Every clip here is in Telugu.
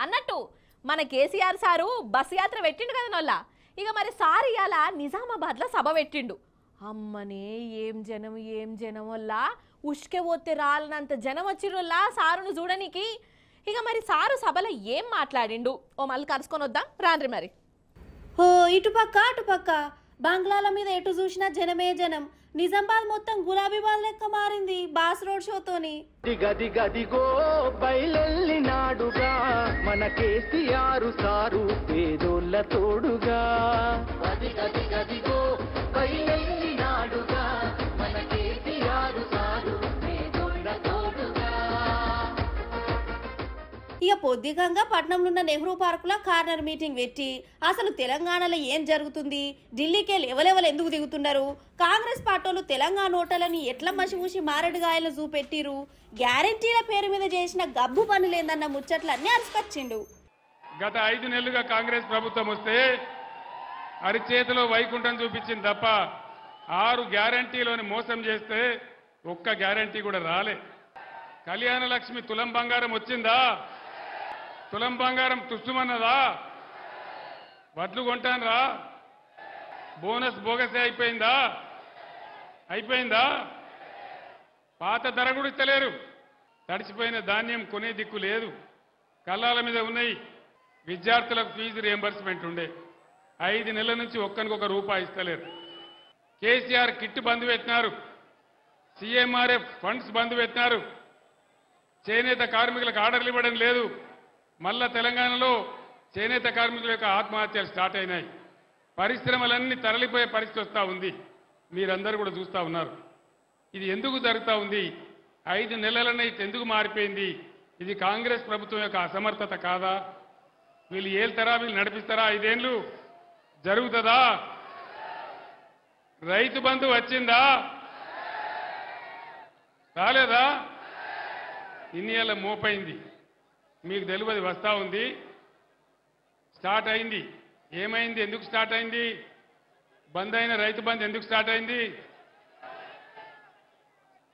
అన్నట్టు మన కేసీఆర్ సారు బస్ యాత్ర పెట్టిండు కదా నొల్ల. ఇక మరి సార్ ఇయాల నిజామాబాద్లో సభ పెట్టిండు. అమ్మనే ఏం జనం వల్ల ఉష్కే పోతే రాలనంత జనం వచ్చిర్రుల్లా సారును చూడనికి. ఇక మరి సారు సభలో ఏం మాట్లాడిండు ఓ మళ్ళీ కలుసుకొని వద్దాం రాండ్రి మరి. ఓ ఇటుపక్క అటుపక్క బంగ్లాల మీద ఎటు చూసినా జనమే జనం. నిజామాబాద్ మొత్తం గులాబీబాద్ లెక్క మారింది బాస్ రోడ్ షోతోని. గదిగో బయలెల్లినాడుగా మన కేసీఆర్ సారు పేదోళ్ళ తోడుగా. గదిగో బయలెల్లినాడుగా మన కేసీఆర్ సారు పేదోళ్ళ తోడుగా. ఇక పొద్దుగంగా పట్నంలో ఉన్న నెహ్రూ పార్కులో కార్నర్ మీటింగ్ పెట్టి అసలు తెలంగాణలో ఏం జరుగుతుంది, ఢిల్లీకి ఎవరెవరు ఎందుకు దిగుతున్నారు, కాంగ్రెస్ పార్టీలు తెలంగాణ ఓటర్లని ఎట్లా మసిమూసి మారడుగాయలు చూపెట్టిరు, గ్యారంటీల పేరు మీద చేసిన గబ్బు పనులేందన్న ముచ్చట్లన్నీ అరిసికొచ్చిండు. గత 5 నెలలుగా కాంగ్రెస్ ప్రభుత్వం వస్తే అరిచేతిలో వైకుంఠం చూపించింది తప్ప 6 గ్యారంటీలోని మోసం చేస్తే ఒక్క గ్యారంటీ కూడా రాలే. కళ్యాణ లక్ష్మి తులం బంగారం వచ్చిందా? తులం బంగారం తుస్సుమన్నదా? వడ్లు కొంటానరా? బోనస్ బోగసే అయిపోయిందా? పాత ధర కూడా ఇస్తలేరు. తడిసిపోయిన ధాన్యం కొనే దిక్కు లేదు. కళ్ళాల మీద ఉన్నాయి. విద్యార్థులకు ఫీజు రియంబర్స్మెంట్ ఉండే 5 నెలల నుంచి ఒక్కనికొక రూపాయి ఇస్తలేరు. కేసీఆర్ కిట్ బంద్ పెట్టినారు. సీఎంఆర్ఎఫ్ ఫండ్స్ బంద్ పెట్టినారు. చేనేత కార్మికులకు ఆర్డర్లు ఇవ్వడం లేదు. మళ్ళా తెలంగాణలో చేనేత కార్మికుల యొక్క ఆత్మహత్యలు స్టార్ట్ అయినాయి. పరిశ్రమలన్నీ తరలిపోయే పరిస్థితి వస్తూ ఉంది. మీరందరూ కూడా చూస్తూ ఉన్నారు. ఇది ఎందుకు జరుగుతూ ఉంది? 5 నెలలనే ఎందుకు మారిపోయింది? ఇది కాంగ్రెస్ ప్రభుత్వం యొక్క అసమర్థత కాదా? వీళ్ళు ఏళ్తారా? వీళ్ళు నడిపిస్తారా? 5 ఏళ్ళు జరుగుతుందా? రైతు బంధు వచ్చిందా? రాలేదా? ఇన్ని ఏళ్ళ మోపైంది. మీకు తెలియదు, వస్తూ ఉంది. స్టార్ట్ అయింది. ఏమైంది? ఎందుకు స్టార్ట్ అయింది? బంద్ అయిన రైతు బంధు ఎందుకు స్టార్ట్ అయింది?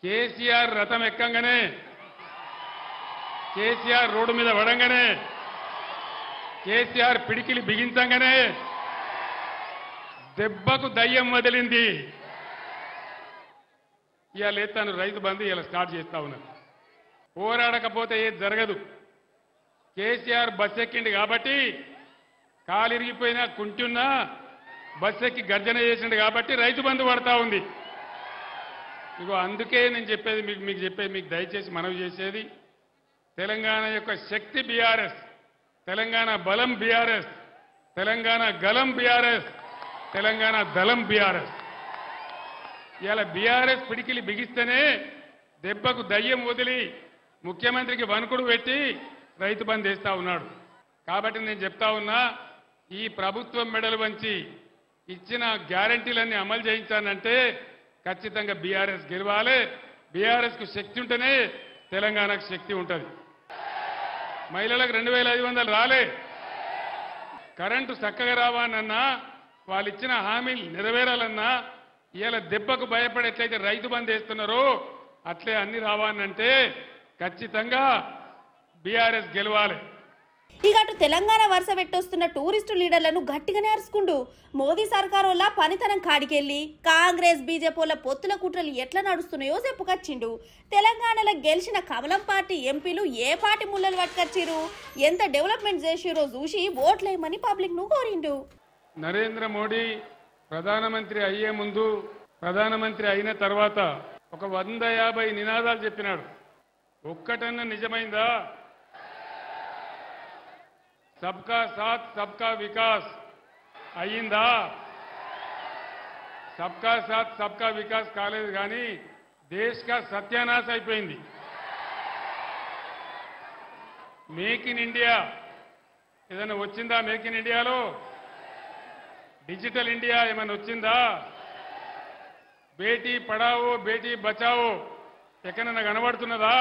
కేసీఆర్ రథం ఎక్కంగానే, కేసీఆర్ రోడ్డు మీద పడంగానే, కేసీఆర్ పిడికిలి బిగించంగానే దెబ్బకు దయ్యం వదిలింది. ఇవాళ తను రైతు బంధు ఇలా స్టార్ట్ చేస్తా ఉన్నారు. పోరాడకపోతే ఏది జరగదు. కేసీఆర్ బస్ ఎక్కిండు కాబట్టి, కాలు ఇరిగిపోయినా కుంటున్నా బస్ ఎక్కి గర్జన చేసిండు కాబట్టి రైతు బంధు పడతా ఉంది. ఇగో అందుకే నేను చెప్పేది మీకు దయచేసి మనవి చేసేది, తెలంగాణ యొక్క శక్తి బీఆర్ఎస్, తెలంగాణ బలం బీఆర్ఎస్, తెలంగాణ గలం బీఆర్ఎస్, తెలంగాణ దళం బీఆర్ఎస్. ఇలా బీఆర్ఎస్ పిడికిలి బిగిస్తేనే దెబ్బకు దయ్యం వదిలి ముఖ్యమంత్రికి వణుకుడు పెట్టి రైతు బంద్ వేస్తా ఉన్నాడు. కాబట్టి నేను చెప్తా ఉన్నా, ఈ ప్రభుత్వం మెడలు వంచి ఇచ్చిన గ్యారంటీలన్నీ అమలు చేయించానంటే ఖచ్చితంగా బీఆర్ఎస్ గెలవాలి. బీఆర్ఎస్కు శక్తి ఉంటేనే తెలంగాణకు శక్తి ఉంటుంది. మహిళలకు 2500 రాలే. కరెంటు చక్కగా రావాలన్నా, వాళ్ళు ఇచ్చిన హామీలు నెరవేరాలన్నా, ఇవాళ దెబ్బకు భయపడి ఎట్లయితే రైతు బంద్ వేస్తున్నారో అట్లే అన్ని రావాలంటే ఖచ్చితంగా బీఆర్ఎస్ గెలవాలి. ఇక అటు తెలంగాణ వరుస పెట్టొస్తున్న టూరిస్టు లీడర్లను గట్టిగానే అరుచుకుంటూ మోదీ సర్కార్ వల్ల పనితనం కాడికెళ్లి కాంగ్రెస్ బీజేపీల పొత్తుల కుట్రలు ఎట్లా నడుస్తున్నాయో చెప్పుకొచ్చిండు. తెలంగాణలో గెలిచిన కమలం పార్టీ ఎంపీలు ఏ పార్టీ ముళ్ళలు పట్టుకొచ్చిరు, ఎంత డెవలప్మెంట్ చేసిరో చూసి ఓట్లేయమని పబ్లిక్ ను కోరిండు. నరేంద్ర మోడీ ప్రధానమంత్రి అయ్యే ముందు, ప్రధానమంత్రి అయిన తర్వాత ఒక 150 నినాదాలు చెప్పినాడు. ఒక్కటన్నా నిజమైందా? సబ్కా సాత్ సబ్కా వికాస్ అయ్యిందా? సబ్కా సాత్ సబ్కా వికాస్ కాలేదు, కానీ దేశ్ కా సత్యానాశ అయిపోయింది. మేక్ ఇన్ ఇండియా ఏదైనా వచ్చిందా? మేక్ ఇన్ ఇండియాలో డిజిటల్ ఇండియా ఏమైనా వచ్చిందా? బేటీ పడావో బేటీ బచావో ఎక్కడైనా కనబడుతున్నదా?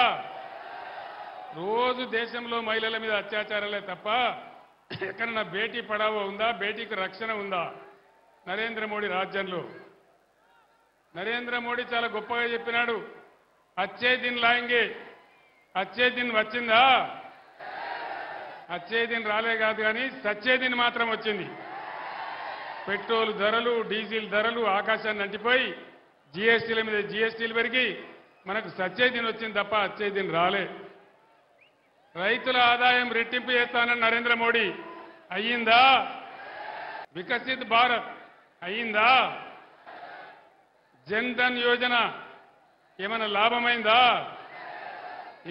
రోజు దేశంలో మహిళల మీద అత్యాచారాలే తప్ప ఎక్కడన్నా బేటీ పడావో ఉందా? బేటీకి రక్షణ ఉందా? నరేంద్ర మోడీ రాజ్యంలో. నరేంద్ర మోడీ చాలా గొప్పగా చెప్పినాడు, అచ్చే దిన్ లాయంగే. అచ్చే దిన్ వచ్చిందా? వచ్చేదిని రాలే కాదు కానీ సచ్చేదిని మాత్రం వచ్చింది. పెట్రోల్ ధరలు, డీజిల్ ధరలు ఆకాశాన్ని అంటిపోయి జీఎస్టీల మీద జీఎస్టీలు పెరిగి మనకు సచ్చేదిని వచ్చింది తప్ప వచ్చేదిని రాలే. రైతుల ఆదాయం రెట్టింపు చేస్తానని నరేంద్ర మోడీ అయ్యిందా? వికసిత్ భారత్ అయ్యిందా? జన్ ధన్ యోజన ఏమైనా లాభమైందా?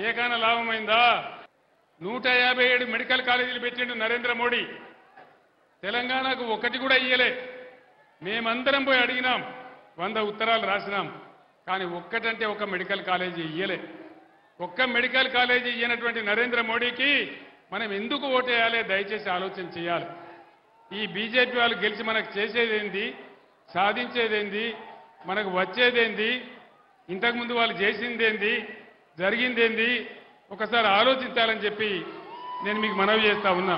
ఏకైనా లాభమైందా? 157 మెడికల్ కాలేజీలు పెట్టిండు నరేంద్ర మోడీ. తెలంగాణకు ఒకటి కూడా ఇయ్యలే. మేమందరం పోయి అడిగినాం, 100 ఉత్తరాలు రాసినాం, కానీ ఒక్కటంటే ఒక మెడికల్ కాలేజీ ఇయ్యలే. ఒక్క మెడికల్ కాలేజీ ఇయ్యనటువంటి నరేంద్ర మోడీకి మనం ఎందుకు ఓటేయాలి? దయచేసి ఆలోచన చేయాలి. ఈ బీజేపీ వాళ్ళు గెలిచి మనకు చేసేదేంది, సాధించేదేంది, మనకు వచ్చేదేంది, ఇంతకుముందు వాళ్ళు చేసిందేంది, జరిగిందేంది ఒకసారి ఆలోచించాలని చెప్పి నేను మీకు మనవి చేస్తా ఉన్నా.